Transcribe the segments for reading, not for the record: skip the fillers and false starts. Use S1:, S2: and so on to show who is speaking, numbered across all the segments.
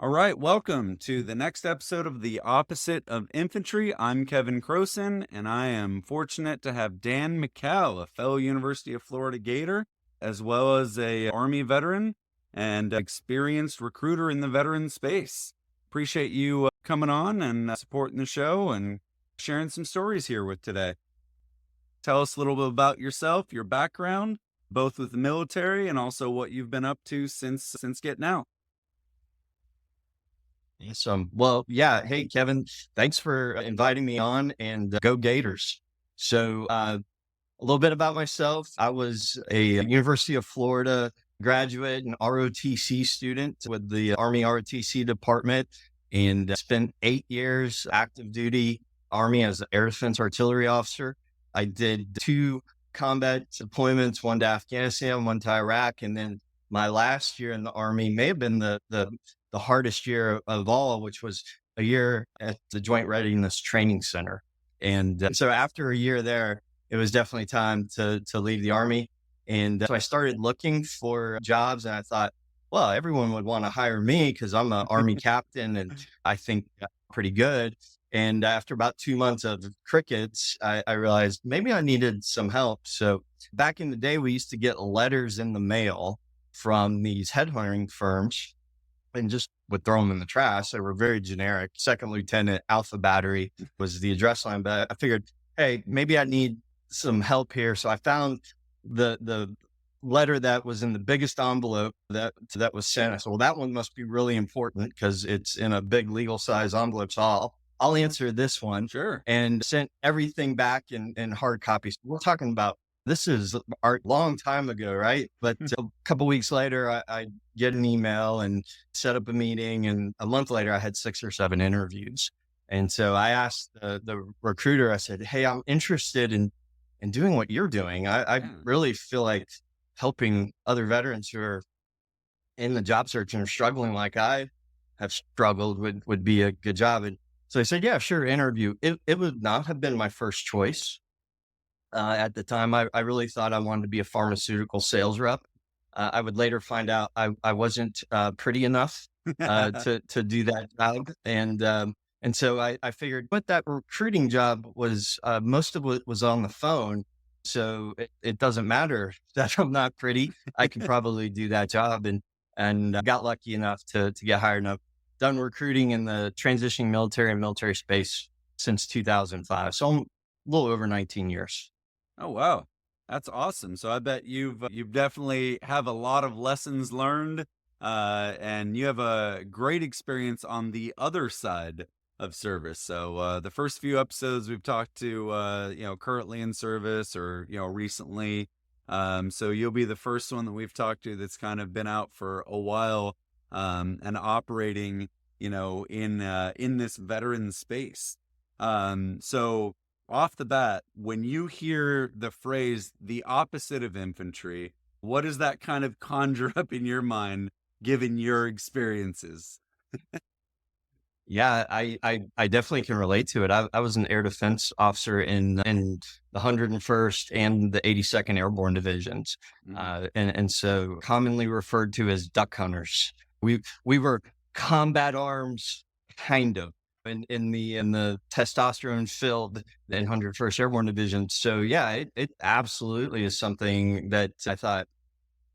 S1: All right, welcome to the next episode of the Opposite of Infantry. I'm Kevin Crowsyn, and I am fortunate to have Dan McCall, a fellow University of Florida Gator, as well as a Army veteran and experienced recruiter in the veteran space. Appreciate you coming on and supporting the show and sharing some stories here with today. Tell us a little bit about yourself, your background, both with the military and also what you've been up to since getting out.
S2: Awesome. Well, yeah. Hey, Kevin, thanks for inviting me on and go Gators. A little bit about myself. I was a University of Florida graduate and ROTC student with the Army ROTC department and spent 8 years active duty Army as an air defense artillery officer. I did 2 combat deployments, one to Afghanistan, one to Iraq. And then my last year in the Army may have been the hardest year of all, which was a year at the Joint Readiness Training Center. And so after a year there, it was definitely time to leave the Army. And so I started looking for jobs, and I thought, well, everyone would want to hire me because I'm an Army captain and I think I'm pretty good. And after about 2 months of crickets, I realized maybe I needed some help. So back in the day, we used to get letters in the mail from these headhunting firms and just would throw them in the trash. They were very generic. Second Lieutenant Alpha Battery was the address line, but I figured, hey, maybe I need some help here. So I found the letter that was in the biggest envelope that was sent. I said, well, that one must be really important because it's in a big legal size envelope. So I'll answer this one.
S1: Sure.
S2: And sent everything back in hard copies. We're talking about, this is a long time ago, right? But a couple weeks later, I get an email and set up a meeting. And a month later, I had 6 or 7 interviews. And so I asked the recruiter, I said, hey, I'm interested in doing what you're doing. I really feel like helping other veterans who are in the job search and are struggling like I have struggled would be a good job. And so I said, yeah, sure, interview. It would not have been my first choice. At the time, I really thought I wanted to be a pharmaceutical sales rep. I would later find out I wasn't pretty enough to do that job. And so I figured, but that recruiting job was, most of it was on the phone. So it doesn't matter that I'm not pretty. I can probably do that job and got lucky enough to get hired. And I've done recruiting in the transitioning military and military space since 2005. So I'm a little over 19 years.
S1: Oh, wow. That's awesome. So I bet you've definitely have a lot of lessons learned, and you have a great experience on the other side of service. So the first few episodes we've talked to, currently in service or, recently. So you'll be the first one that we've talked to that's kind of been out for a while, and operating, in this veteran space. So off the bat, when you hear the phrase "the opposite of infantry," what does that kind of conjure up in your mind, given your experiences?
S2: Yeah, I definitely can relate to it. I was an air defense officer in the 101st and the 82nd Airborne Divisions, and so commonly referred to as duck hunters. We were combat arms, kind of, in the testosterone filled 101st Airborne Division. So yeah, it absolutely is something that I thought,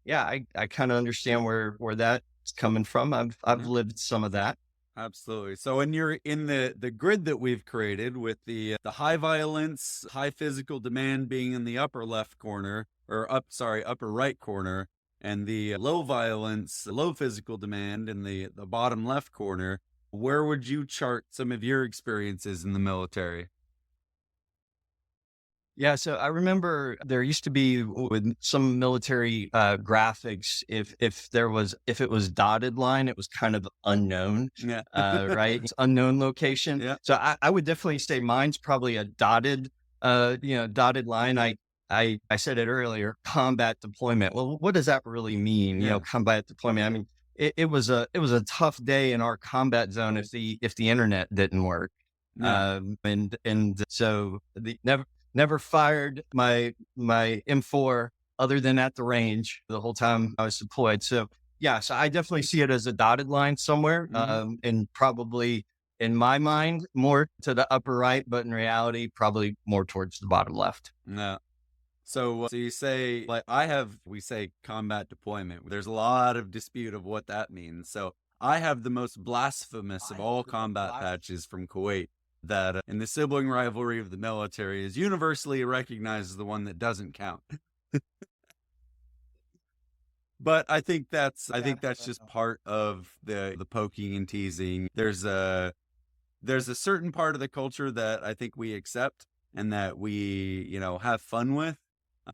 S2: yeah, I kind of understand where that's coming from. I've lived some of that.
S1: Absolutely. So when you're in the grid that we've created with the high violence, high physical demand being in the upper left corner or upper right corner, and the low violence, low physical demand in the bottom left corner, where would you chart some of your experiences in the military?
S2: Yeah, so I remember there used to be with some military graphics, if it was dotted line, it was kind of unknown,
S1: Yeah.
S2: right? It's unknown location.
S1: Yeah.
S2: So I would definitely say mine's probably a dotted line. I said it earlier, combat deployment. Well, what does that really mean?
S1: Yeah.
S2: Combat deployment. I mean, it was a tough day in our combat zone if the internet didn't work.
S1: Yeah.
S2: And so never fired my M4 other than at the range the whole time I was deployed. So Yeah, so I definitely see it as a dotted line somewhere,
S1: Mhm.
S2: and probably in my mind more to the upper right, but in reality, probably more towards the bottom left.
S1: No. So you say, like, we say combat deployment. There's a lot of dispute of what that means. So I have the most blasphemous of all combat patches from Kuwait that in the sibling rivalry of the military is universally recognized as the one that doesn't count. But I think that's just part of the poking and teasing. There's a certain part of the culture that I think we accept and that we, have fun with,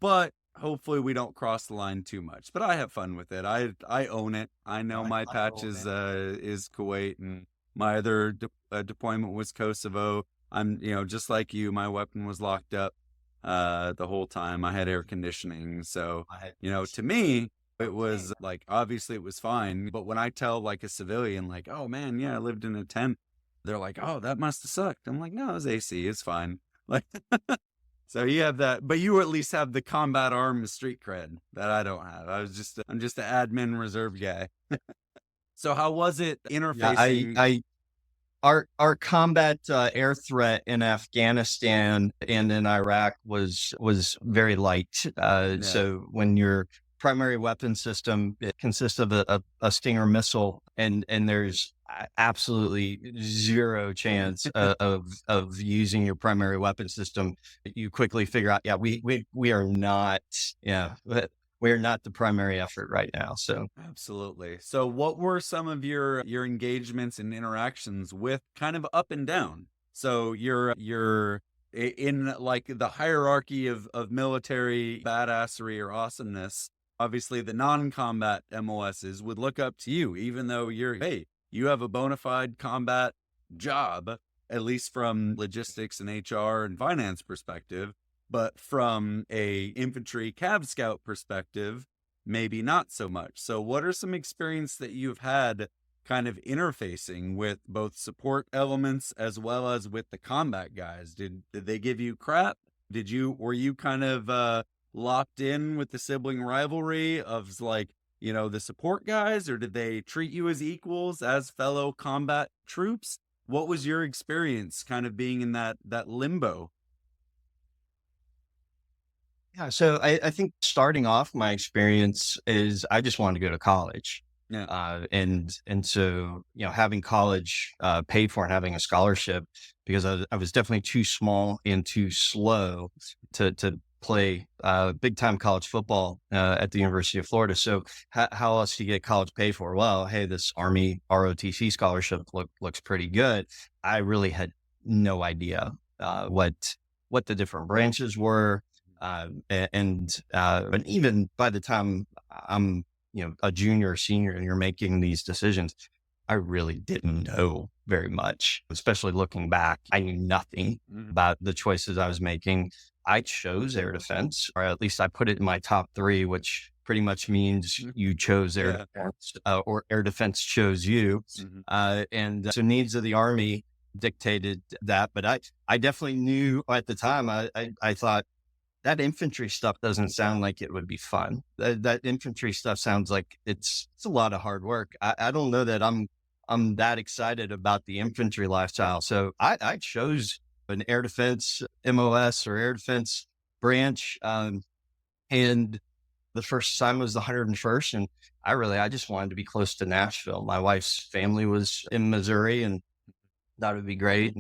S1: but hopefully we don't cross the line too much. But I have fun with it. I own it. I know my patch is Kuwait, and my other deployment was Kosovo. I'm, just like you, my weapon was locked up the whole time. I had air conditioning. So, to me, it was like, obviously it was fine. But when I tell like a civilian, like, oh man, yeah, I lived in a tent, they're like, "Oh, that must have sucked." I'm like, "No, it was AC. It's fine." Like, so you have that, but you at least have the combat arms street cred that I don't have. I'm just an admin reserve guy. So how was it
S2: Yeah,
S1: interfacing?
S2: our combat air threat in Afghanistan and in Iraq was very light.
S1: Yeah.
S2: So when your primary weapon system, it consists of a Stinger missile, and there's absolutely zero chance of using your primary weapon system. You quickly figure out, yeah, we are not, yeah, we are not the primary effort right now. So
S1: Absolutely. So what were some of your engagements and interactions with kind of up and down? So in like the hierarchy of military badassery or awesomeness. Obviously the non-combat MOSs would look up to you, even though you have a bona fide combat job, at least from logistics and HR and finance perspective. But from a infantry Cav Scout perspective, maybe not so much. So, what are some experience that you've had kind of interfacing with both support elements as well as with the combat guys? Did they give you crap? Were you kind of locked in with the sibling rivalry of like, the support guys, or did they treat you as equals as fellow combat troops? What was your experience kind of being in that limbo?
S2: yeah, so I think starting off my experience is I just wanted to go to college.
S1: Yeah.
S2: And so, having college paid for and having a scholarship because I was definitely too small and too slow to play big time college football at the University of Florida. So how else do you get college paid for? Well, hey, this Army ROTC scholarship looks pretty good. I really had no idea what the different branches were. And even by the time I'm, a junior or senior and you're making these decisions, I really didn't know very much, especially looking back. I knew nothing
S1: Mhm.
S2: about the choices I was making. I chose air defense, or at least I put it in my top three, which pretty much means
S1: Mhm.
S2: you chose air
S1: Yeah.
S2: defense, or air defense chose you.
S1: Mhm.
S2: And so needs of the Army dictated that. But I definitely knew at the time, I thought, that infantry stuff doesn't sound like it would be fun. That infantry stuff sounds like it's a lot of hard work. I don't know that I'm that excited about the infantry lifestyle. So I chose an air defense MOS or air defense branch. And the first time was the 101st. And I just wanted to be close to Nashville. My wife's family was in Missouri and that would be great.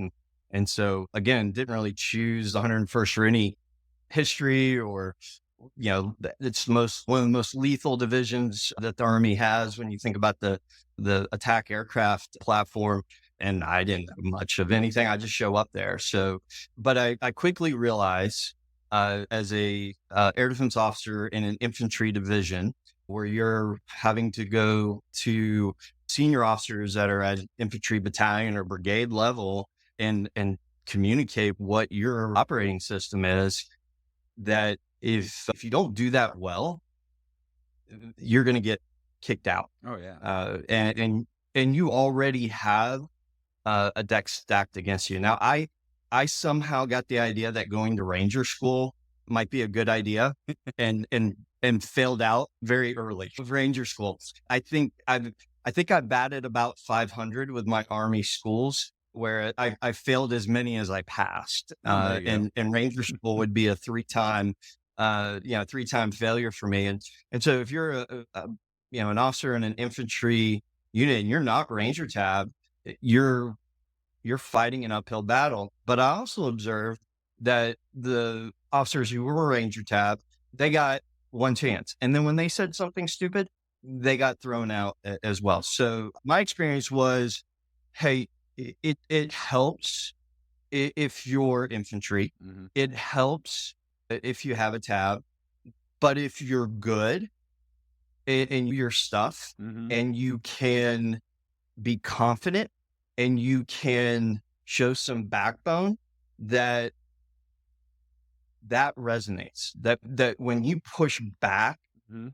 S2: And so again, didn't really choose the 101st for any history or it's one of the most lethal divisions that the Army has when you think about the attack aircraft platform. And I didn't know much of anything. I just show up there. So, but I quickly realized as a air defense officer in an infantry division where you're having to go to senior officers that are at infantry battalion or brigade level and communicate what your operating system is, that if you don't do that well, you're going to get kicked out.
S1: Oh yeah.
S2: And you already have a deck stacked against you. Now, I somehow got the idea that going to Ranger school might be a good idea, and and failed out very early with Ranger School. I think I batted about 500 with my Army schools, where I failed as many as I passed.
S1: Oh, there you go.
S2: And Ranger School would be a three-time failure for me. And so if you're an officer in an infantry unit and you're not Ranger Tab, you're fighting an uphill battle. But I also observed that the officers who were Ranger Tab, they got one chance. And then when they said something stupid, they got thrown out as well. So my experience was, hey, it helps if you're infantry.
S1: Mhm.
S2: It helps if you have a tab. But if you're good in your stuff
S1: Mhm.
S2: and you can be confident and you can show some backbone, that resonates. That when you push back,
S1: Mhm.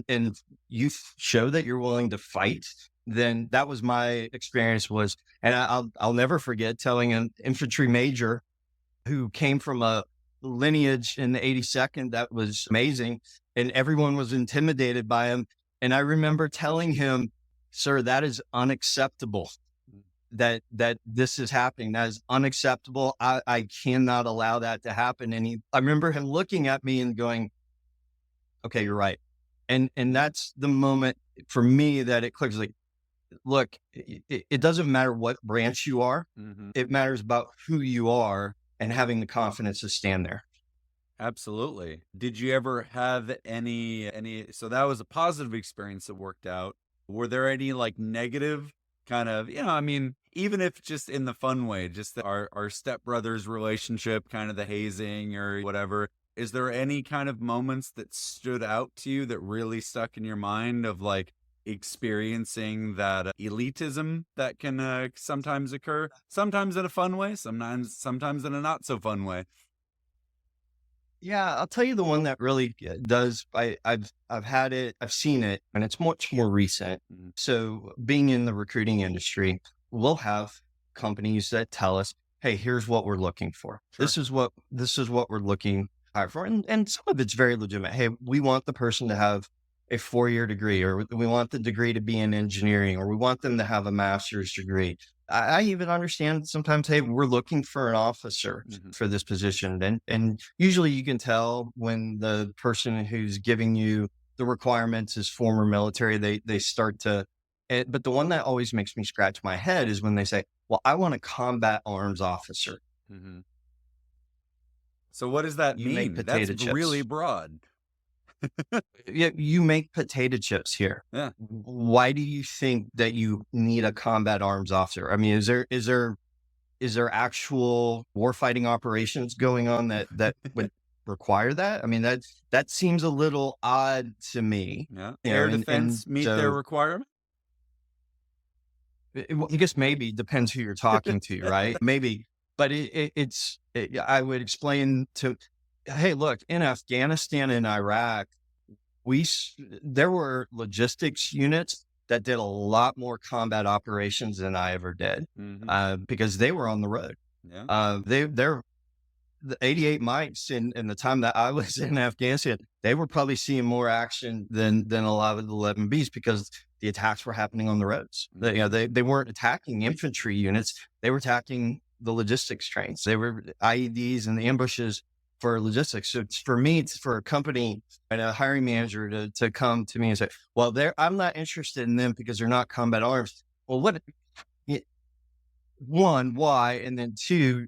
S2: and you show that you're willing to fight, then that was my experience. And I'll never forget telling an infantry major who came from a lineage in the 82nd that was amazing, and everyone was intimidated by him. And I remember telling him, "Sir, that is unacceptable. That this is happening. That is unacceptable. I cannot allow that to happen." And I remember him looking at me and going, "Okay, you're right." And that's the moment for me that it clicks. Like, look, it doesn't matter what branch you are.
S1: Mhm.
S2: It matters about who you are and having the confidence to stand there.
S1: Absolutely. Did you ever have so that was a positive experience that worked out. Were there any like negative kind of, I mean, even if just in the fun way, just our stepbrothers relationship, kind of the hazing or whatever, is there any kind of moments that stood out to you that really stuck in your mind of like experiencing that elitism that can sometimes occur, sometimes in a fun way, sometimes in a not so fun way?
S2: Yeah, I'll tell you the one that really does. I've had it, I've seen it, and it's much more recent.
S1: Mhm.
S2: So being in the recruiting industry, we'll have companies that tell us, "Hey, here's what we're looking for.
S1: Sure.
S2: This is what we're looking for," and some of it's very legitimate. Hey, we want the person to have a 4-year degree, or we want the degree to be in engineering, or we want them to have a master's degree. I even understand sometimes, hey, we're looking for an officer
S1: Mhm.
S2: for this position. And usually you can tell when the person who's giving you the requirements is former military. They start to, but the one that always makes me scratch my head is when they say, "Well, I want a combat arms officer."
S1: Mhm. So what does that
S2: You make
S1: mean? That's
S2: potato
S1: really
S2: chips.
S1: broad.
S2: Yeah, you make potato chips here.
S1: Yeah.
S2: Why do you think that you need a combat arms officer? I mean, is there actual warfighting operations going on that would require that? I mean, that seems a little odd to me,
S1: Yeah. Air
S2: and
S1: defense meet their
S2: so
S1: requirement?
S2: well, I guess maybe depends who you're talking to, right? Maybe, but I would explain to, hey, look, in Afghanistan and Iraq, there were logistics units that did a lot more combat operations than I ever did,
S1: Mhm.
S2: because they were on the road.
S1: Yeah.
S2: They're the 88 mics in the time that I was in Afghanistan, they were probably seeing more action than a lot of the 11Bs, because the attacks were happening on the roads. They weren't attacking infantry units. They were attacking the logistics trains. They were IEDs and the ambushes for logistics. So for me, it's for a company and a hiring manager to come to me and say, "Well, I'm not interested in them because they're not combat arms." Well, one, why? And then two,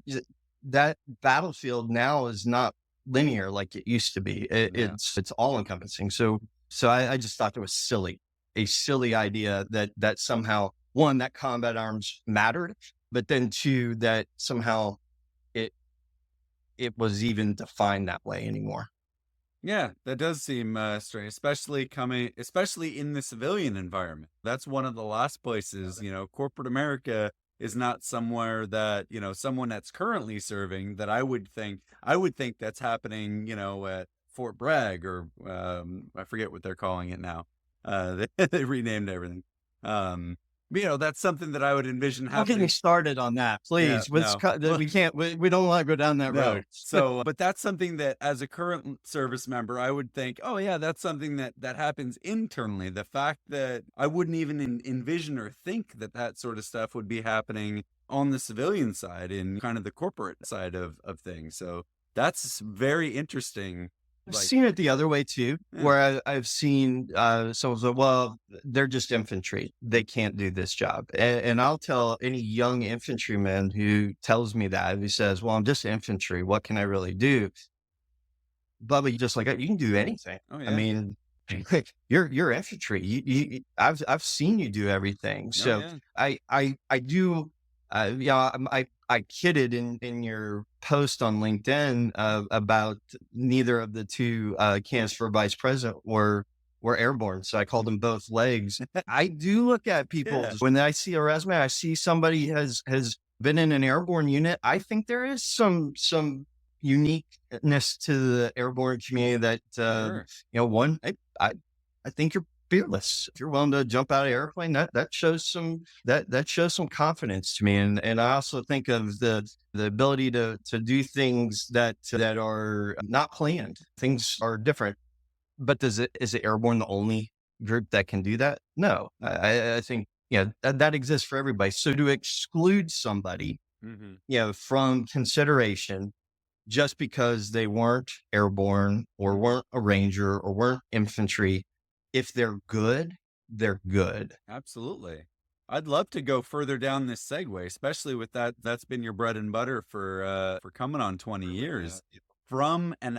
S2: that battlefield now is not linear like it used to be.
S1: Yeah.
S2: It's all encompassing. So I just thought it was a silly idea that somehow, one, that combat arms mattered, but then two, that somehow it it was even defined that way anymore.
S1: Yeah, that does seem strange, especially in the civilian environment. That's one of the last places, corporate America is not somewhere that, someone that's currently serving that I would think that's happening, at Fort Bragg or I forget what they're calling it now. They renamed everything. Um, that's something that I would envision
S2: Don't get me
S1: happening.
S2: started on that,
S1: Yeah,
S2: please.
S1: no.
S2: We can't, we don't want to go down that
S1: No.
S2: road.
S1: So, but that's something that as a current service member, I would think, oh yeah, that's something that happens internally. The fact that I wouldn't even envision or think that sort of stuff would be happening on the civilian side in kind of the corporate side of things. So that's very interesting.
S2: I've
S1: Like,
S2: seen it the other way too,
S1: yeah,
S2: where I've seen someone say, well, they're just infantry. They can't do this job. And I'll tell any young infantryman who tells me that, who says, well, I'm just infantry. What can I really do? Bubba, just like, you can do anything.
S1: oh
S2: I
S1: yeah,
S2: mean, you're infantry. I've seen you do everything.
S1: oh
S2: So
S1: yeah,
S2: I do. Yeah, I kidded in your post on LinkedIn about neither of the two candidates for vice president were airborne. So I called them both legs. I do look at people
S1: yeah,
S2: when I see a resume. I see somebody has been in an airborne unit. I think there is some uniqueness to the airborne community that
S1: sure,
S2: one I think you're fearless. If you're willing to jump out of an airplane, that shows some confidence to me. And I also think of the ability to do things that are not planned. Things are different. But is it airborne the only group that can do that? No. I think that exists for everybody. So to exclude somebody,
S1: hmm,
S2: from consideration just because they weren't airborne or weren't a ranger or weren't infantry, if they're good, they're good.
S1: absolutely. I'd love to go further down this segue, especially with that. That's been your bread and butter for coming on 20 years. From an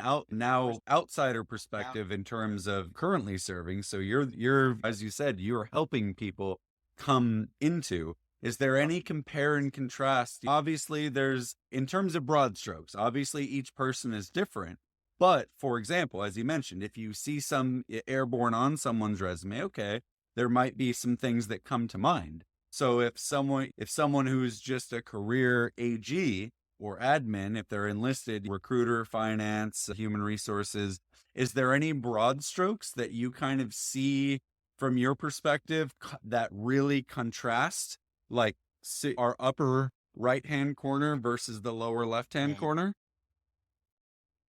S1: outsider perspective in terms of currently serving, so you're as you said, you're helping people come into. Is there any compare and contrast? Obviously, there's in terms of broad strokes, obviously each person is different. But for example, as you mentioned, if you see some airborne on someone's resume, okay, there might be some things that come to mind. So if someone who's just a career AG or admin, if they're enlisted, recruiter, finance, human resources, is there any broad strokes that you kind of see from your perspective that really contrast, like our upper right hand corner versus the lower left hand corner?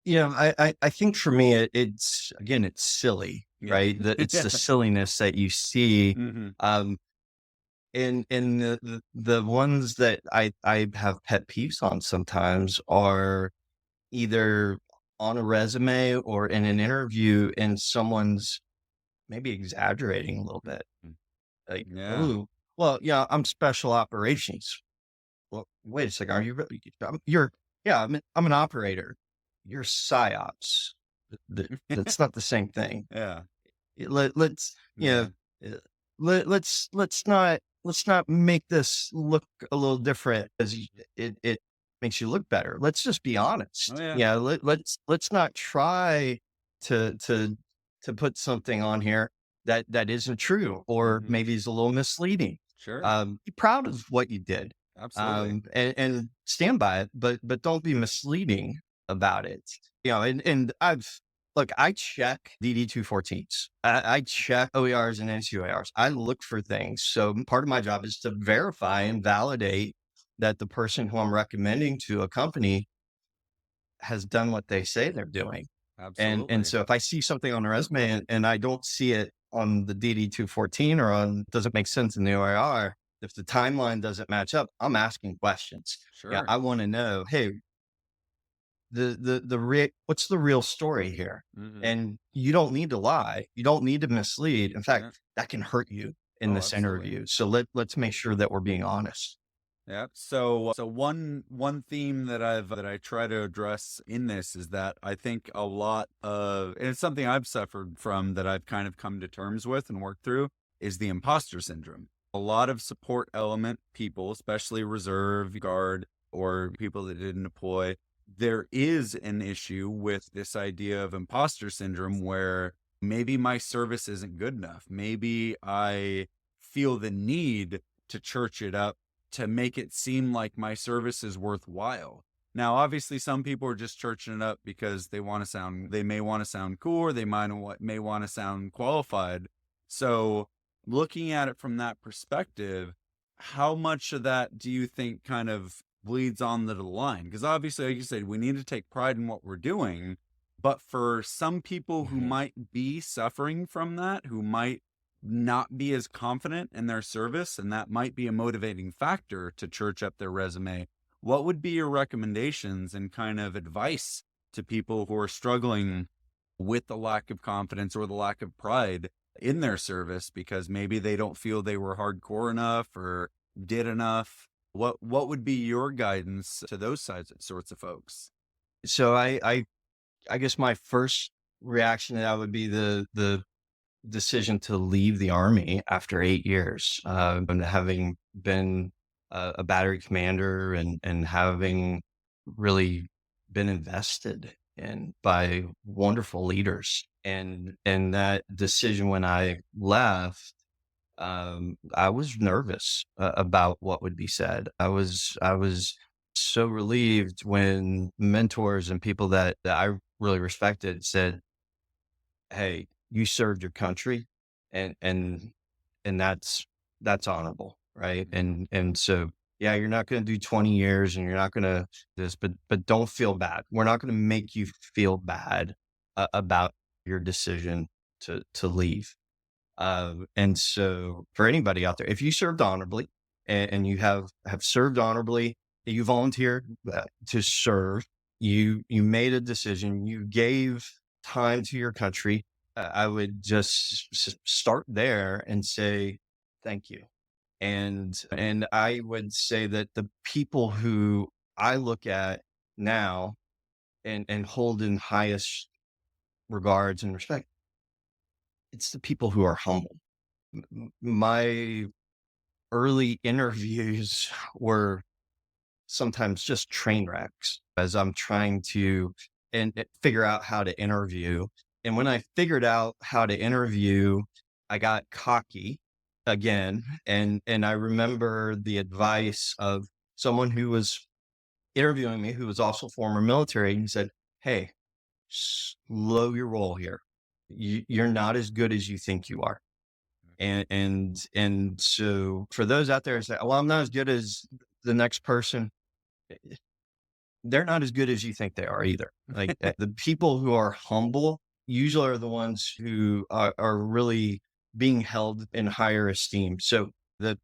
S2: I think for me, it's again, it's silly,
S1: Yeah.
S2: right? It's the silliness that you see.
S1: Hmm.
S2: Um, and the ones that I have pet peeves on sometimes are either on a resume or in an interview, and someone's maybe exaggerating a little bit. Like,
S1: Yeah.
S2: oh, well, yeah, I'm special operations. Well, wait a second. Are you really? You're, yeah, I'm an operator. You're psyops. That's not the same thing.
S1: Yeah.
S2: Let's,
S1: Yeah.
S2: uh, let's not make this look a little different as it makes you look better. Let's just be
S1: Oh
S2: honest.
S1: yeah.
S2: Yeah. Let's not try to, to, to put something on here that isn't true, or
S1: Hmm.
S2: maybe is a little misleading.
S1: Sure.
S2: Be proud of what you did,
S1: Absolutely.
S2: and stand by it, but don't be misleading about it. And I check DD-214s. I check OERs and NCOARs. I look for things. So part of my job is to verify and validate that the person who I'm recommending to a company has done what they say they're doing. And
S1: Absolutely.
S2: so if I see something on a resume and I don't see it on the DD-214 or doesn't make sense in the OER, if the timeline doesn't match up, I'm asking questions. Yeah,
S1: Sure.
S2: I want to know, hey, what's the real story here?
S1: Hmm.
S2: And you don't need to lie. You don't need to mislead. In
S1: Yeah.
S2: fact, that can hurt you in
S1: Oh,
S2: this
S1: absolutely.
S2: interview. So let's make sure that we're being honest.
S1: Yeah. So one theme that I try to address in this is that I think a lot of, and it's something I've suffered from that I've kind of come to terms with and worked through, is the imposter syndrome. A lot of support element people, especially reserve guard or people that didn't deploy, there is an issue with this idea of imposter syndrome where maybe my service isn't good enough. Maybe I feel the need to church it up to make it seem like my service is worthwhile. Now, obviously, some people are just churching it up because they may want to sound cool, or they may want to sound qualified. So looking at it from that perspective, how much of that do you think kind of bleeds on the line? Because obviously, like you said, we need to take pride in what we're doing. But for some people who
S2: Mhm.
S1: might be suffering from that, who might not be as confident in their service, and that might be a motivating factor to church up their resume, what would be your recommendations and kind of advice to people who are struggling with the lack of confidence or the lack of pride in their service because maybe they don't feel they were hardcore enough or did enough? What would be your guidance to those sorts of folks?
S2: So I guess my first reaction to that would be the decision to leave the Army after 8 years, and having been a battery commander and having really been invested in by wonderful leaders. And that decision when I left, I was nervous about what would be said. I was so relieved when mentors and people that I really respected said, "Hey, you served your country, and and and that's honorable, right?"
S1: Mhm.
S2: And so, yeah, you're not going to do 20 years, and you're not going to this, but don't feel bad. We're not going to make you feel bad about your decision to leave. And so, for anybody out there, if you served honorably and you have served honorably, you volunteered to serve, you made a decision, you gave time to your country. I would just start there and say thank you. And I would say that the people who I look at now and hold in highest regards and respect, it's the people who are humble. My early interviews were sometimes just train wrecks as I'm trying to figure out how to interview. And when I figured out how to interview, I got cocky again. And I remember the advice of someone who was interviewing me, who was also former military. And he said, "Hey, slow your roll here. You're not as good as you think you are." And so for those out there who say, "Well, I'm not as good as the next person," they're not as good as you think they are either. Like, the people who are humble usually are the ones who are really being held in higher esteem. So the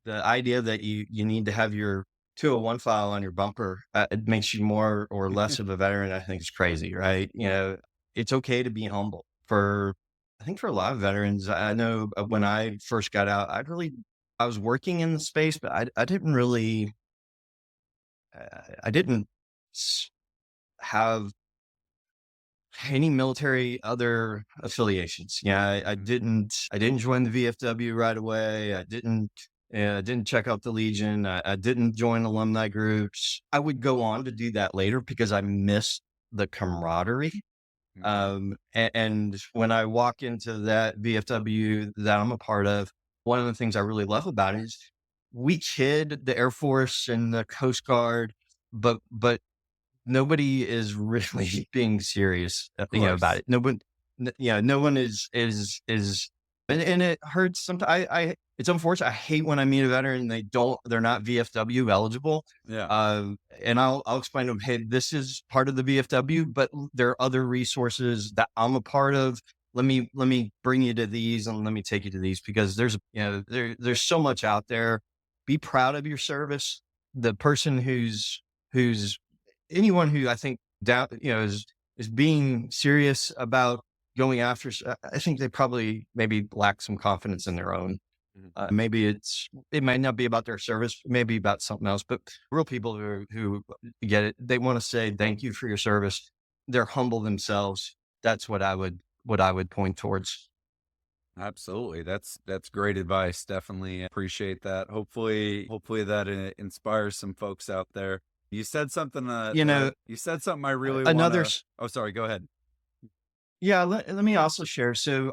S2: the idea that you need to have your 201 file on your bumper, it makes you more or less of a veteran, I think is crazy, right? It's okay to be humble. I think for a lot of veterans, I know when I first got out, I was working in the space, but I didn't really, I didn't s- have any military other affiliations. Yeah, I didn't join the VFW right away. I didn't check out the Legion. I didn't join alumni groups. I would go on to do that later because I missed the camaraderie.
S1: Mhm.
S2: And when I walk into that VFW that I'm a part of, one of the things I really love about it is we kid the Air Force and the Coast Guard, but nobody is really being serious,
S1: Of
S2: about
S1: course.
S2: it. No one is, and it hurts sometimes. It's unfortunate. I hate when I meet a veteran and they're not VFW eligible.
S1: Yeah.
S2: And I'll explain to them, hey, this is part of the VFW, but there are other resources that I'm a part of. Let me bring you to these and let me take you to these because there's so much out there. Be proud of your service. The person who's anyone who I think is being serious about going after. I think they probably maybe lack some confidence in their own.
S1: Mhm.
S2: Maybe it might not be about their service, maybe about something else. But real people who get it, they want to say thank you for your service. They're humble themselves. That's what I would point towards.
S1: Absolutely. That's great advice. Definitely appreciate that. Hopefully that inspires some folks out there. You said something
S2: You know,
S1: you said something I really want
S2: another.
S1: to. Oh, sorry, go ahead.
S2: Yeah, let me also share. So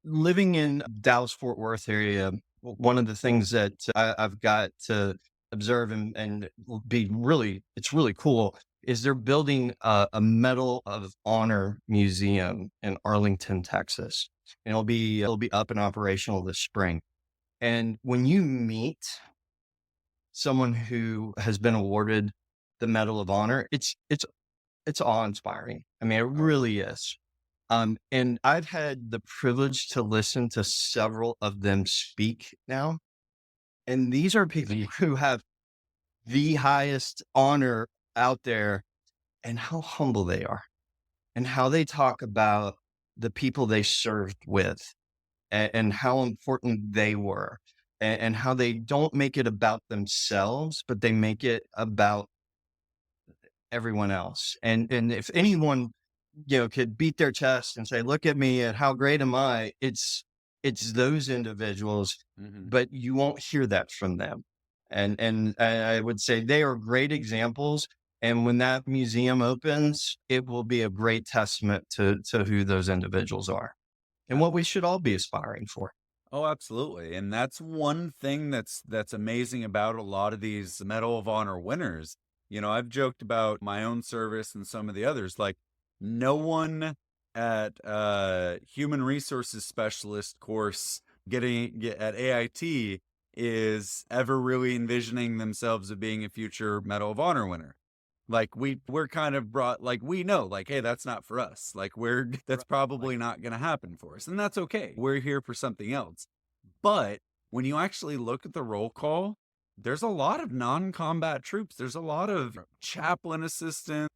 S2: living in Dallas Fort Worth area, one of the things that I've got to observe and be really, it's really cool. is they're building a Medal of Honor museum in Arlington, Texas, and it'll be up and operational this spring. And when you meet someone who has been awarded the Medal of Honor, it's awe-inspiring. I mean, it really is. And I've had the privilege to listen to several of them speak now, and these are people who have the highest honor out there, and how humble they are, and how they talk about the people they served with, and how important they were, and how they don't make it about themselves, but they make it about everyone else. And if anyone, could beat their chest and say, "Look at me, and how great am I?" It's those individuals,
S1: Mhm.
S2: but you won't hear that from them. And I would say they are great examples. And when that museum opens, it will be a great testament to who those individuals are and what we should all be aspiring for.
S1: Oh, absolutely. And that's one thing that's amazing about a lot of these Medal of Honor winners. I've joked about my own service and some of the others. Like, no one at human resources specialist course at AIT is ever really envisioning themselves of being a future Medal of Honor winner. Like, we're kind of brought, like, we know, like, hey, that's not for us. Like, that's probably not going to happen for us. And that's okay. We're here for something else. But when you actually look at the roll call, there's a lot of non-combat troops. There's a lot of chaplain assistant,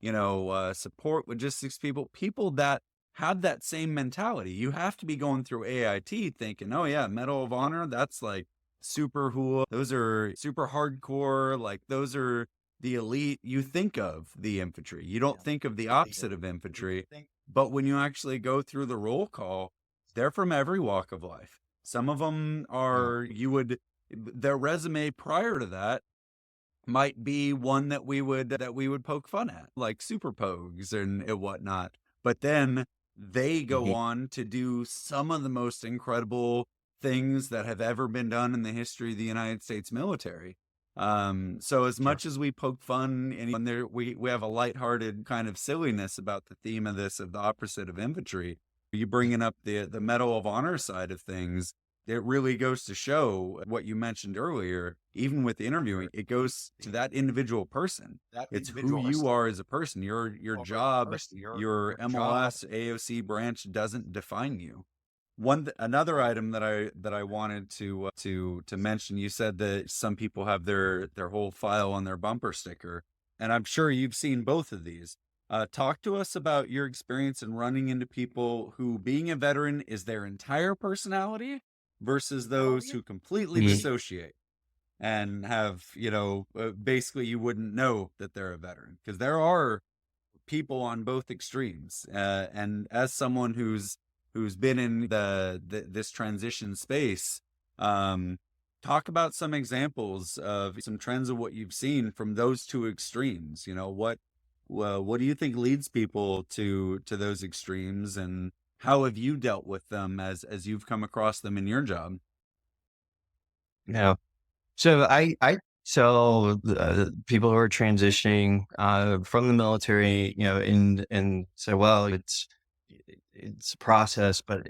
S1: support logistics people that had that same mentality. You have to be going through AIT thinking, oh yeah, Medal of Honor, that's like super cool. Those are super hardcore. Like, those are the elite. You think of the infantry. You don't think of the opposite of infantry. But when you actually go through the roll call, they're from every walk of life. Some of them are, their resume prior to that might be one that we would poke fun at, like super pogues and whatnot. But then they go
S2: Mhm.
S1: on to do some of the most incredible things that have ever been done in the history of the United States military. So as
S2: Sure.
S1: much as we poke fun and when we have a lighthearted kind of silliness about the theme of the opposite of infantry, you bringing up the Medal of Honor side of things, it really goes to show what you mentioned earlier. Even with interviewing, it goes to that individual person. It's who you are as a person. Your job, your MLS, AOC branch doesn't define you. Another item that I wanted to mention. You said that some people have their whole file on their bumper sticker, and I'm sure you've seen both of these. Talk to us about your experience in running into people who, being a veteran, is their entire personality versus those who completely
S2: Mhm.
S1: dissociate and have, basically you wouldn't know that they're a veteran, because there are people on both extremes. And as someone who's been in this transition space, um, talk about some examples of some trends of what you've seen from those two extremes. What do you think leads people to those extremes, and how have you dealt with them as you've come across them in your job?
S2: Yeah. So I tell people who are transitioning from the military, and say, well, it's a process, but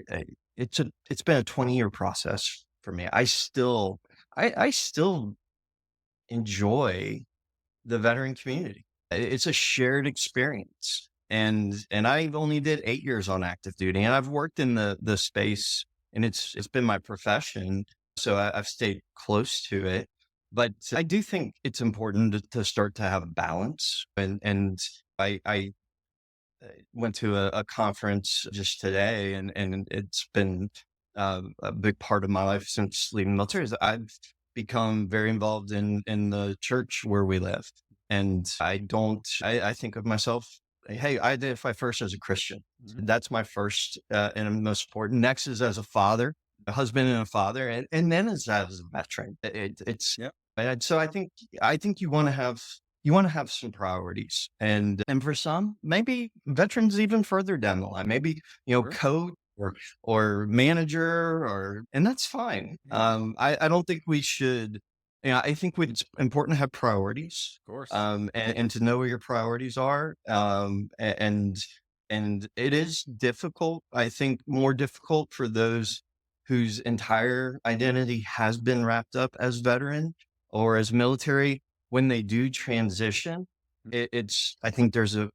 S2: it's been a 20-year process for me. I still enjoy the veteran community. It's a shared experience. And I only did 8 years on active duty, and I've worked in the space, and it's been my profession, so I've stayed close to it. But I do think it's important to start to have a balance. And I went to a conference just today, and it's been a big part of my life since leaving the military. Is I've become very involved in the church where we live, and I think of myself. Hey, I identify first as a Christian.
S1: Mhm.
S2: That's my first and most important. Next is as a father, a husband, and a father, and then as a veteran. It's
S1: Yep.
S2: and so I think you want to have some priorities, and for some, maybe veterans even further down the line, maybe
S1: Sure.
S2: coach or manager, and that's fine.
S1: Yeah.
S2: I don't think we should Yeah, I think it's important to have priorities,
S1: Of course.
S2: and to know where your priorities are. And it is difficult. I think more difficult for those whose entire identity has been wrapped up as veteran or as military. When they do transition, it's I think there's a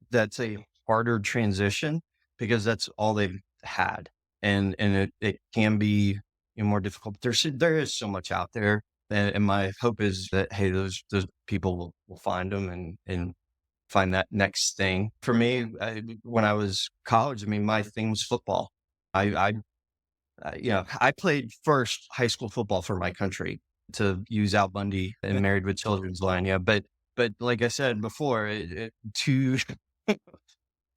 S2: that's a harder transition because that's all they've had, and it can be, more difficult. There is so much out there, and my hope is that, hey, those people will find them and find that next thing. For me, when I was college, I mean, my thing was football. I I played first high school football for my country, to use Al Bundy and Married with Children's line. Yeah, but like I said before, too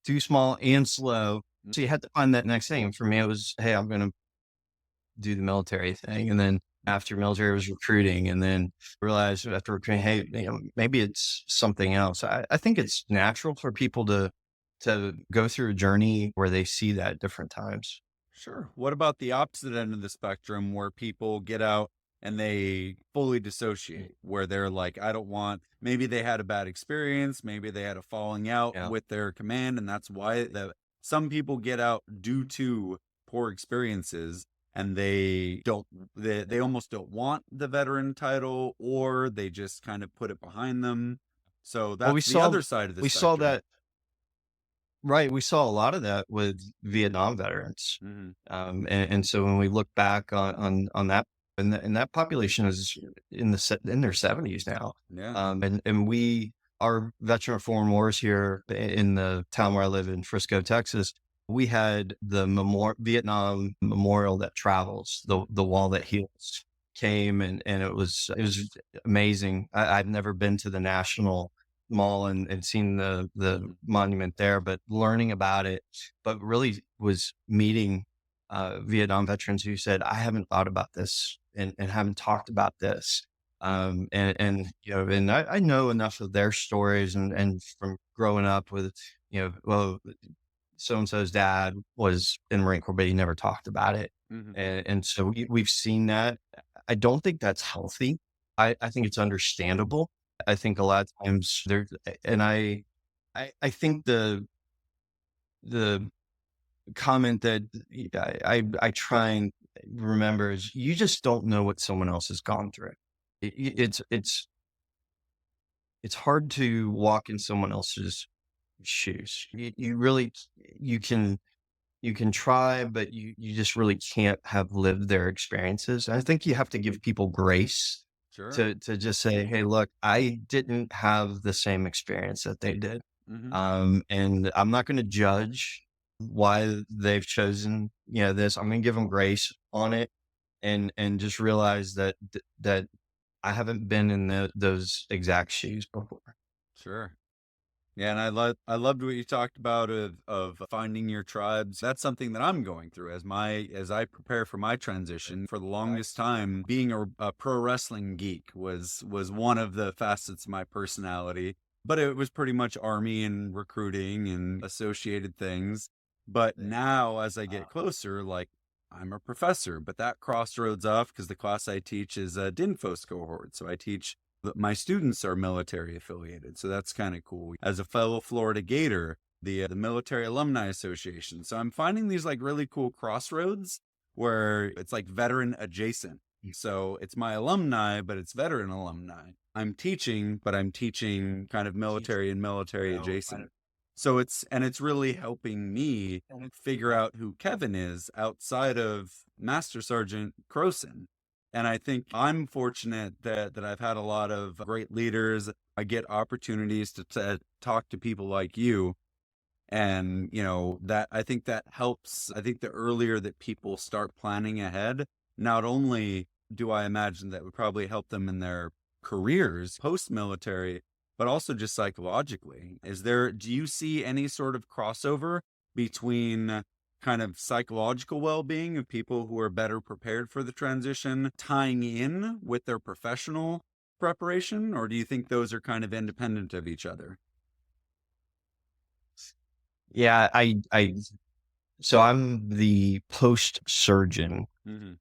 S2: too small and slow. So you had to find that next thing. For me, it was, hey, I'm going to do the military thing. And then after military was recruiting, and then realized after recruiting, hey, maybe it's something else. I think it's natural for people to go through a journey where they see that at different times.
S1: Sure. What about the opposite end of the spectrum where people get out and they fully dissociate, where they're like, I don't want, maybe they had a bad experience, maybe they had a falling out
S2: Yeah.
S1: with their command, and that's why some people get out due to poor experiences, and they almost don't want the veteran title, or they just kind of put it behind them. So
S2: Well,
S1: that's the other side of the
S2: we saw
S1: spectrum.
S2: that, right. We saw a lot of that with Vietnam veterans.
S1: Hmm.
S2: And so when we look back on that, and that population is in their 70s now.
S1: Yeah.
S2: And our veteran of foreign wars here in the town where I live in Frisco, Texas, we had the Vietnam memorial that travels, the wall that heals, came, and it was amazing. I've never been to the National Mall and seen the monument there, but learning about it, but really was meeting Vietnam veterans who said, I haven't thought about this, and haven't talked about this. And I know enough of their stories, and from growing up with, well, so and so's dad was in the Marine Corps, but he never talked about it.
S1: Hmm.
S2: And so we've seen that. I don't think that's healthy. I think it's understandable. I think a lot of times there, and I think the comment that I try and remember is, you just don't know what someone else has gone through. It's hard to walk in someone else's shoes. You really, you can try, but you just really can't have lived their experiences. I think you have to give people grace
S1: Sure.
S2: to just say, hey, look, I didn't have the same experience that they did.
S1: Hmm.
S2: And I'm not going to judge why they've chosen, this. I'm going to give them grace on it, and just realize that I haven't been in those exact shoes before.
S1: Sure. Yeah, and I loved what you talked about of finding your tribes. That's something that I'm going through as I prepare for my transition. For the longest time, being a pro wrestling geek was one of the facets of my personality, but it was pretty much Army and recruiting and associated things. But now, as I get closer, like, I'm a professor, but that crossroads off because the class I teach is a DINFOS cohort, so I teach my students are military affiliated, so that's kind of cool. As a fellow Florida Gator, the Military Alumni Association. So I'm finding these like really cool crossroads where it's like veteran adjacent. So it's my alumni, but it's veteran alumni. I'm teaching, but I'm teaching kind of military and military adjacent. So it's really helping me figure out who Kevin is outside of Master Sergeant Crowsyn. And I think I'm fortunate that I've had a lot of great leaders. I get opportunities to talk to people like you. And, that I think that helps. I think the earlier that people start planning ahead, not only do I imagine that would probably help them in their careers post-military, but also just psychologically. Do you see any sort of crossover between kind of psychological well-being of people who are better prepared for the transition tying in with their professional preparation, or do you think those are kind of independent of each other?
S2: Yeah, I So I'm the post surgeon
S1: Mhm.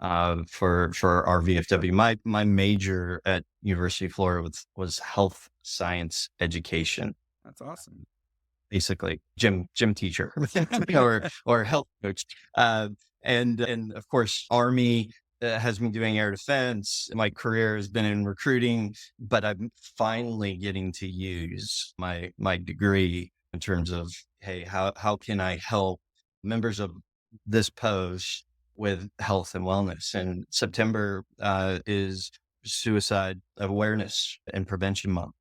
S2: for our VFW. My major at University of Florida was health science education,
S1: That's awesome.
S2: basically gym teacher or health coach. Uh, and of course, Army has me doing air defense. My career has been in recruiting, but I'm finally getting to use my degree in terms of, hey, how can I help members of this post with health and wellness? And September is Suicide Awareness and Prevention Month.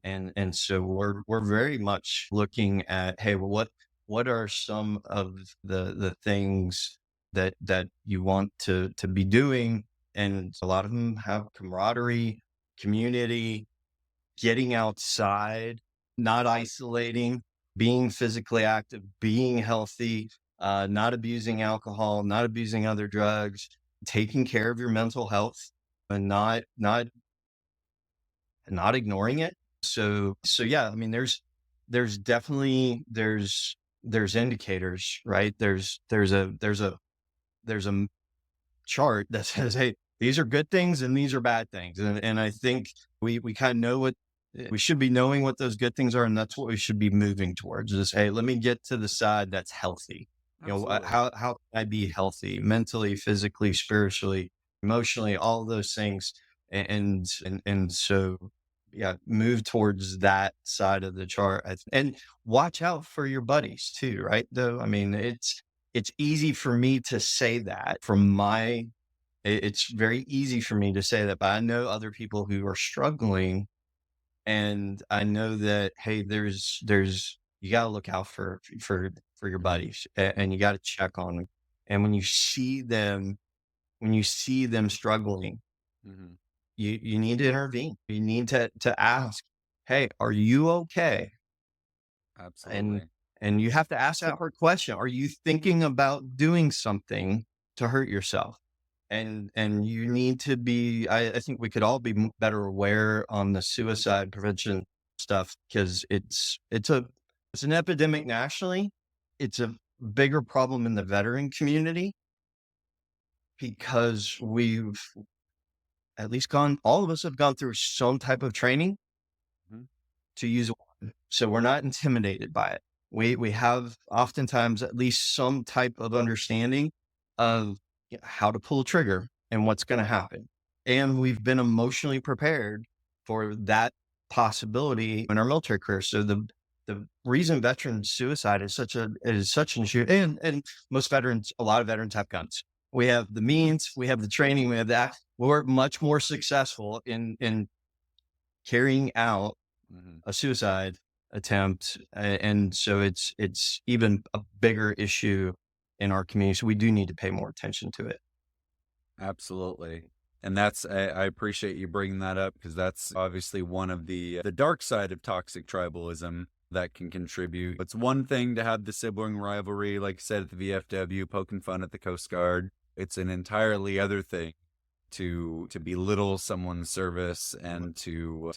S2: And so we're very much looking at, hey, well, what are some of the things that you want to be doing? And a lot of them have camaraderie, community, getting outside, not isolating, being physically active, being healthy, not abusing alcohol, not abusing other drugs, taking care of your mental health, and not ignoring it. So yeah, I mean, there's definitely there's indicators, right? There's a chart that says, hey, these are good things and these are bad things. And I think we kind of know what we should be knowing what those good things are, and that's what we should be moving towards is, hey, let me get to the side that's healthy.
S1: Absolutely.
S2: How can I be healthy mentally, physically, spiritually, emotionally, all of those things. And so yeah, move towards that side of the chart. And watch out for your buddies too, right? Though, I mean, it's easy for me to say that from it's very easy for me to say that, but I know other people who are struggling, and I know that, hey, there's you got to look out for your
S1: Mhm.
S2: buddies, and you got to check on them. And when you see them struggling,
S1: Mhm.
S2: you need to intervene. You need to ask, hey, are you okay? And
S1: Absolutely.
S2: and you have to ask that hard question. Are you thinking about doing something to hurt yourself? And you need to be, I think we could all be better aware on the suicide prevention stuff, because it's an epidemic nationally. It's a bigger problem in the veteran community because we've at least all of us have gone through some type of training
S1: Mhm.
S2: to use a weapon. So we're not intimidated by it. We have oftentimes at least some type of understanding of how to pull a trigger and what's going to happen. And we've been emotionally prepared for that possibility in our military career. So the reason veteran suicide is such an issue, and most veterans, a lot of veterans have guns. We have the means, we have the training, we have that. We're much more successful in carrying out
S1: Mhm.
S2: a suicide attempt, and so it's even a bigger issue in our community. So we do need to pay more attention to it.
S1: Absolutely. And I appreciate you bringing that up because that's obviously one of the dark side of toxic tribalism that can contribute. It's one thing to have the sibling rivalry, like you said at the VFW, poking fun at the Coast Guard. It's an entirely other thing to belittle someone's service and to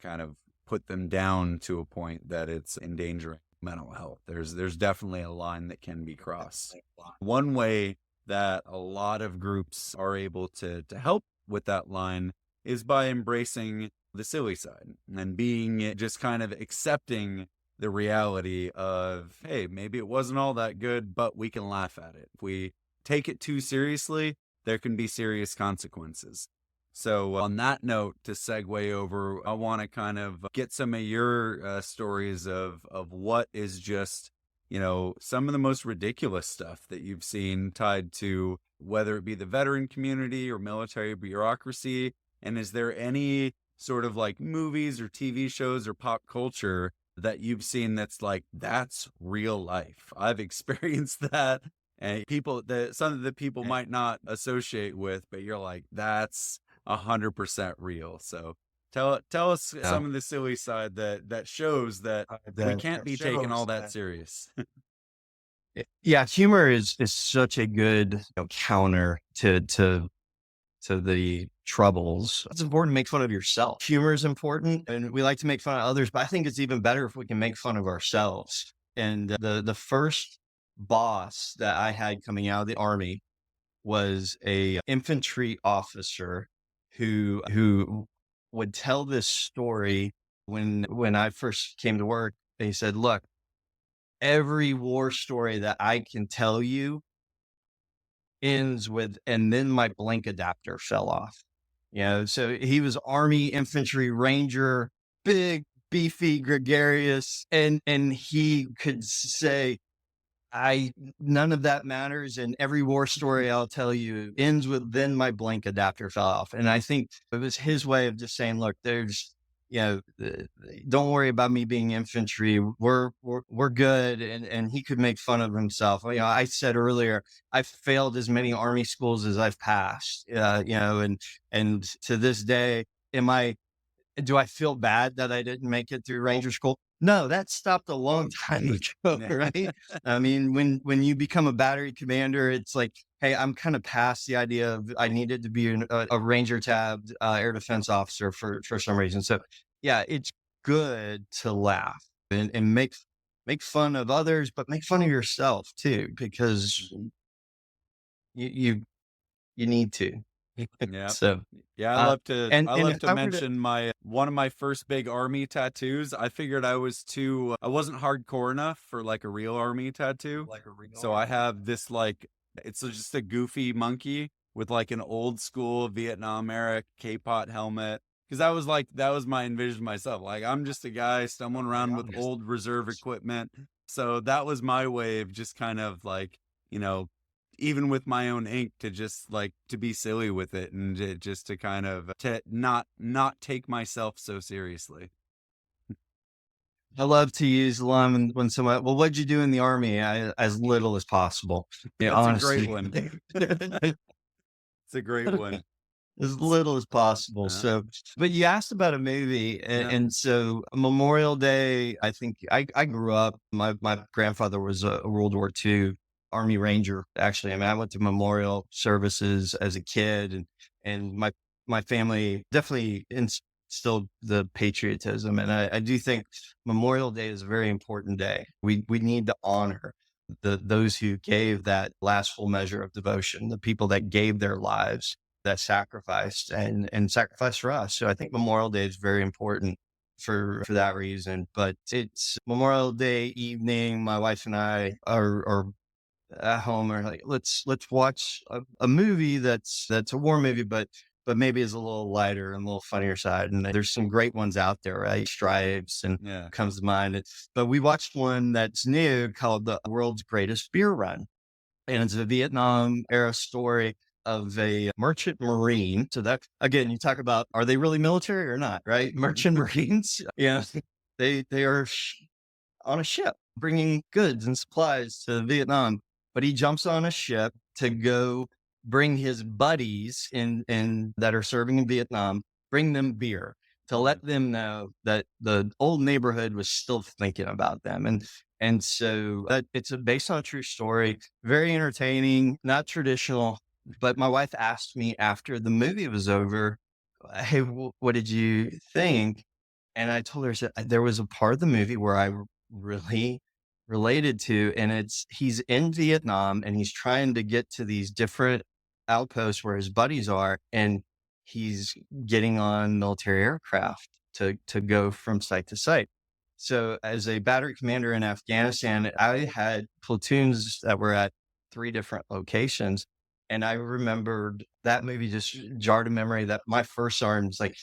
S1: kind of put them down to a point that it's endangering mental health. There's definitely a line that can be crossed. One way that a lot of groups are able to help with that line is by embracing the silly side and being just kind of accepting the reality of, hey, maybe it wasn't all that good, but we can laugh at it. If we take it too seriously, there can be serious consequences. So, on that note, to segue over, I want to kind of get some of your stories of what is just, some of the most ridiculous stuff that you've seen tied to whether it be the veteran community or military bureaucracy. And is there any sort of like movies or TV shows or pop culture that you've seen that's like, that's real life? I've experienced that. And people that some of the people might not associate with, but you're like, that's 100% real. So tell us
S2: Yeah.
S1: some of the silly side that shows that we can't
S2: That
S1: be taken all
S2: shows
S1: that
S2: that.
S1: serious.
S2: Yeah, humor is such a good counter to the troubles. It's important to make fun of yourself. Humor is important, and we like to make fun of others, but I think it's even better if we can make fun of ourselves. And the first boss that I had coming out of the Army was a infantry officer who would tell this story when I first came to work. He said, "Look, every war story that I can tell you ends with, and then my blank adapter fell off." So he was Army infantry ranger, big, beefy, gregarious, and he could say, I none of that matters, and every war story I'll tell you ends with, "Then my blank adapter fell off." And I think it was his way of just saying, "Look, don't worry about me being infantry. We're good." And he could make fun of himself. I said earlier, I've failed as many Army schools as I've passed. And to this day, do I feel bad that I didn't make it through Ranger School? No, that stopped a long time ago, right? I mean, when you become a battery commander, it's like, hey, I'm kind of past the idea of I needed to be a Ranger tabbed air defense officer for some reason. So, yeah, it's good to laugh and make fun of others, but make fun of yourself too, because you you need to.
S1: Yeah.
S2: So,
S1: Yeah,
S2: uh,
S1: I
S2: and
S1: love
S2: if
S1: to
S2: I were to
S1: mention my one of my first big army tattoos. I figured I wasn't hardcore enough for like a real army tattoo.
S2: like a real
S1: So I have this like it's just a goofy monkey with like an old school Vietnam era K-pot helmet. Because that was my envision myself. Like I'm just a guy stumbling around with old reserve equipment. So that was my way of just kind of like, you know, even with my own ink to just like to be silly with it and just to kind of to not take myself so seriously.
S2: I love to use the line when someone, well, what'd you do in the Army? As little as possible. Yeah,
S1: That's a great
S2: honestly,
S1: one. It's a great one.
S2: as little as possible.
S1: Uh,
S2: So, but you asked about a movie,
S1: yeah.
S2: and so Memorial Day. I think I grew up. My grandfather was a World War II Army Ranger. Actually, I mean, I went to memorial services as a kid, and my family definitely instilled the patriotism, and I do think Memorial Day is a very important day. We need to honor those who gave that last full measure of devotion, the people that gave their lives, that sacrificed and sacrificed for us. So I think Memorial Day is very important for that reason. But it's Memorial Day evening. My wife and I are at home, are like, let's watch a movie that's a war movie, but maybe is a little lighter and a little funnier side. And there's some great ones out there, right? Stripes and
S1: Yeah.
S2: comes to mind. But we watched one that's new called The World's Greatest Beer Run. And it's a Vietnam era story of a merchant marine. So that, again, you talk about, are they really military or not, right? Merchant Marines. Yeah. They are on a ship bringing goods and supplies to Vietnam, but he jumps on a ship to go bring his buddies in that are serving in Vietnam, bring them beer to let them know that the old neighborhood was still thinking about them. And so it's based on a true story, very entertaining, not traditional. But my wife asked me after the movie was over, hey, what did you think? And I told her, I said, there was a part of the movie where I really related to, and he's in Vietnam and he's trying to get to these different outposts where his buddies are, and he's getting on military aircraft to go from site to site. So as a battery commander in Afghanistan, I had platoons that were at 3 different locations. And I remembered that movie just jarred a memory that my first sergeant's like,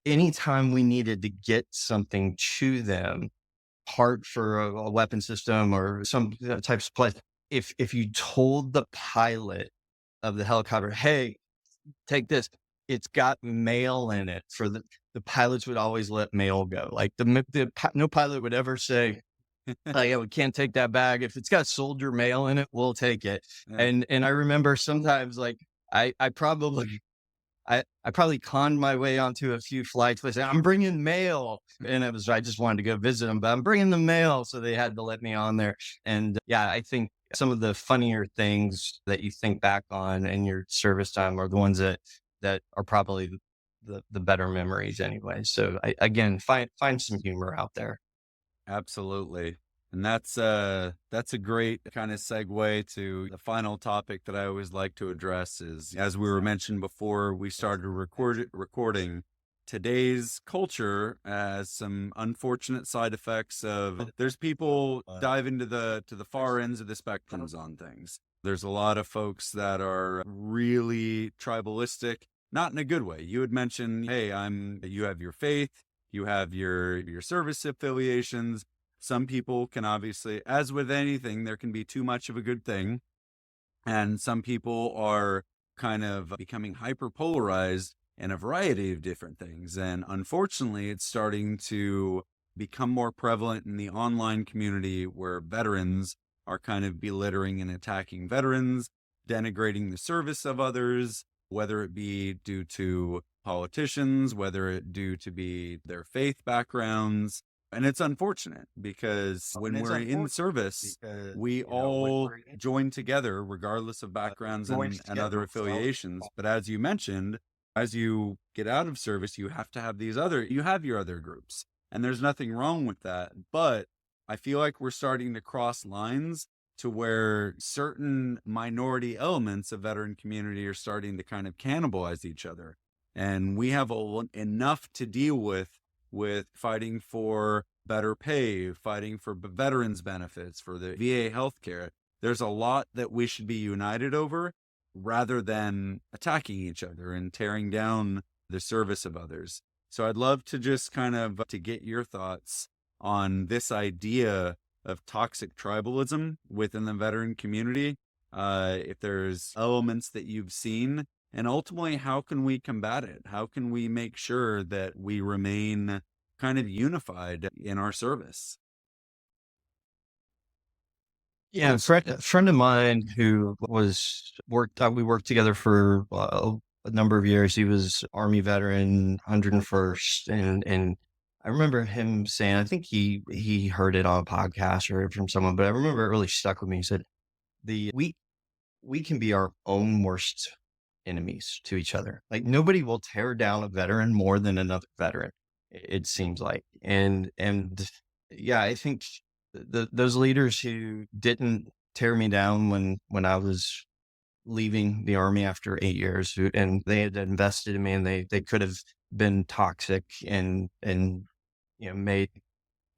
S2: anytime we needed to get something to them, part for a weapon system or some type of supply, if you told the pilot of the helicopter, hey, take this, it's got mail in it, for the pilots would always let mail go. Like no pilot would ever say, oh, yeah, we can't take that bag. If it's got soldier mail in it, we'll take it.
S1: Yeah.
S2: And I remember sometimes, like, I probably conned my way onto a few flights by saying, I'm bringing mail. And I just wanted to go visit them, but I'm bringing the mail. So they had to let me on there. And yeah, I think some of the funnier things that you think back on in your service time are the ones that are probably the better memories anyway. So again, find some humor out there.
S1: Absolutely. And that's a great kind of segue to the final topic that I always like to address is, as we were mentioned before we started recording, today's culture has some unfortunate side effects of there's people dive into the far ends of the spectrums on things. There's a lot of folks that are really tribalistic, not in a good way. You had mentioned, hey, you have your faith, you have your service affiliations. Some people can obviously, as with anything, there can be too much of a good thing. And some people are kind of becoming hyper polarized in a variety of different things. And unfortunately, it's starting to become more prevalent in the online community where veterans are kind of belittling and attacking veterans, denigrating the service of others, whether it be due to politicians, whether it due to be their faith backgrounds. And it's unfortunate because when we're in service, we all join together, regardless of backgrounds and other affiliations. But as you mentioned, as you get out of service, you have to have you have your other groups. And there's nothing wrong with that. But I feel like we're starting to cross lines to where certain minority elements of veteran community are starting to kind of cannibalize each other. And we have enough to deal with fighting for better pay, fighting for veterans benefits, for the VA healthcare. There's a lot that we should be united over rather than attacking each other and tearing down the service of others. So I'd love to just kind of to get your thoughts on this idea of toxic tribalism within the veteran community. If there's elements that you've seen, and ultimately, how can we combat it? How can we make sure that we remain kind of unified in our service?
S2: Yeah, a friend of mine who we worked together for a number of years. He was Army veteran, 101st, and I remember him saying, I think he heard it on a podcast or from someone, but I remember it really stuck with me. He said, "The we can be our own worst enemies to each other. Like nobody will tear down a veteran more than another veteran, it seems like." And yeah, I think those leaders who didn't tear me down when I was leaving the Army after 8 years, and they had invested in me, and they could have been toxic and made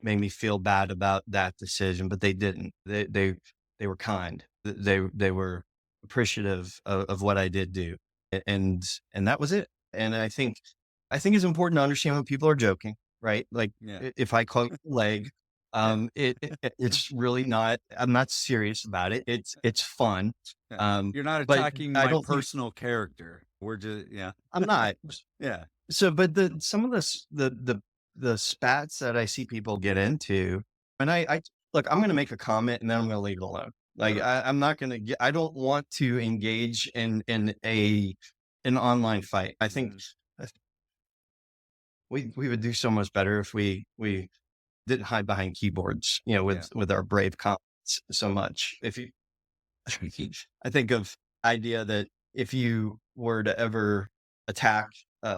S2: me feel bad about that decision, but they didn't. They were kind. They were appreciative of what I did do, and that was it. And I think it's important to understand when people are joking, right? Like
S1: Yeah.
S2: if I call you a leg, it's really not. I'm not serious about it. It's fun.
S1: Yeah. You're not
S2: But
S1: attacking
S2: I
S1: my
S2: don't think
S1: personal character. We're just, yeah.
S2: I'm not.
S1: Yeah.
S2: So, but some of the spats that I see people get into, and I look, I'm going to make a comment and then I'm going to leave it alone. Like
S1: Sure.
S2: I'm not going to get. I don't want to engage in an online fight. I think
S1: Mhm.
S2: uh, we would do so much better if we didn't hide behind keyboards,
S1: Yeah.
S2: with our brave comments so much. If you, I think of idea that if you were to ever attack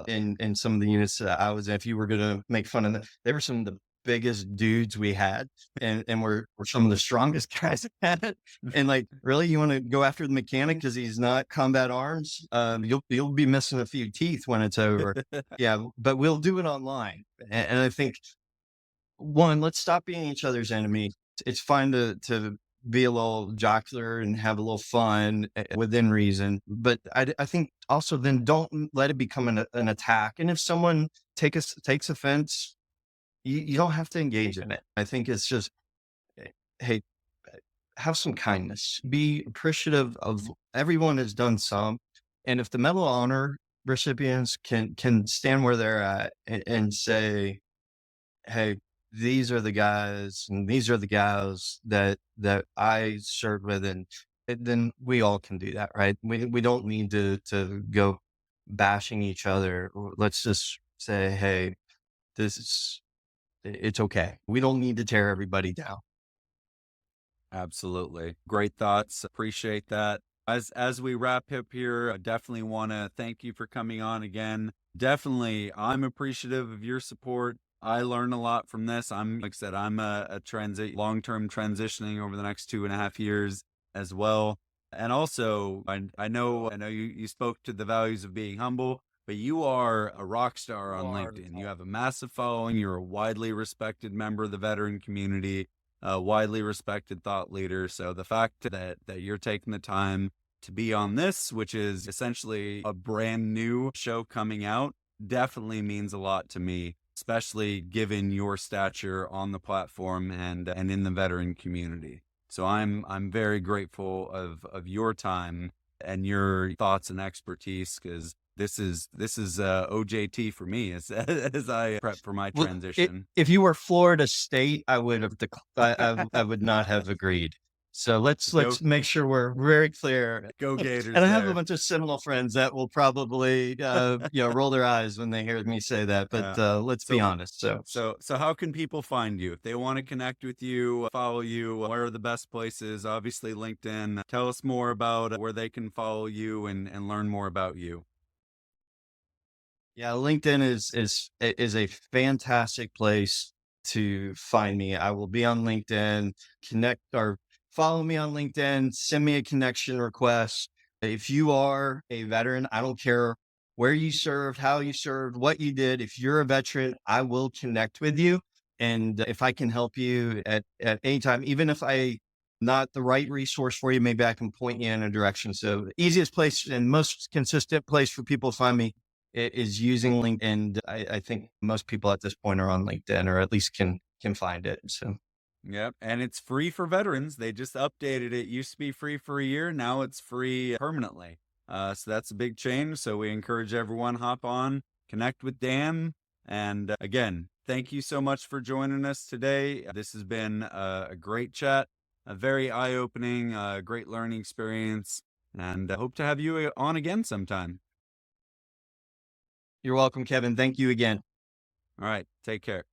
S2: in some of the units that I was in, if you were going to make fun of them, they were some of the biggest dudes we had, and we're some of the strongest guys at it. And like, really, you want to go after the mechanic because he's not combat arms? You'll be missing a few teeth when it's over. Yeah, but we'll do it online, and I think one, let's stop being each other's enemy. It's fine to be a little jocular and have a little fun within reason, but I think also then don't let it become an attack. And if someone takes offense, you don't have to engage in it. I think it's just, hey, have some kindness, be appreciative of everyone has done some, and if the Medal of Honor recipients can stand where they're at and say, hey, these are the guys and these are the gals that I served with, and then we all can do that, right? We don't need to go bashing each other. Let's just say, hey, this is it's okay. We don't need to tear everybody down.
S1: Absolutely. Great thoughts. Appreciate that. As we wrap up here, I definitely want to thank you for coming on again. Definitely, I'm appreciative of your support. I learn a lot from this. Like I said, I'm a long-term transitioning over the next 2.5 years as well. And also, I know you spoke to the values of being humble, but you are a rock star on LinkedIn. You have a massive following. You're a widely respected member of the veteran community, a widely respected thought leader. So the fact that you're taking the time to be on this, which is essentially a brand new show coming out, definitely means a lot to me, especially given your stature on the platform and in the veteran community. So I'm very grateful of your time and your thoughts and expertise, because this is OJT for me as I prep for my
S2: Well,
S1: transition.
S2: if you were Florida State, I would have I would not have agreed. So let's
S1: Go
S2: make sure we're very clear.
S1: go Gators
S2: And I have a
S1: there.
S2: bunch of Seminole friends that will probably roll their eyes when they hear me say that. But let's be
S1: So
S2: honest.
S1: so how can people find you if they want to connect with you, follow you? Where are the best places? Obviously LinkedIn. Tell us more about where they can follow you and learn more about you.
S2: Yeah, LinkedIn is a fantastic place to find me. I will be on LinkedIn. Connect or follow me on LinkedIn. Send me a connection request. If you are a veteran, I don't care where you served, how you served, what you did. If you're a veteran, I will connect with you. And if I can help you at any time, even if I not the right resource for you, maybe I can point you in a direction. So the easiest place and most consistent place for people to find me is using LinkedIn. I think most people at this point are on LinkedIn, or at least can find it. So
S1: Yep. And it's free for veterans. They just updated it. It used to be free for a year. Now it's free permanently. So that's a big change. So we encourage everyone, hop on, connect with Dan. And again, thank you so much for joining us today. This has been a great chat, a very eye-opening, great learning experience. And I hope to have you on again sometime.
S2: you're welcome, Kevin. Thank you again.
S1: All right. Take care.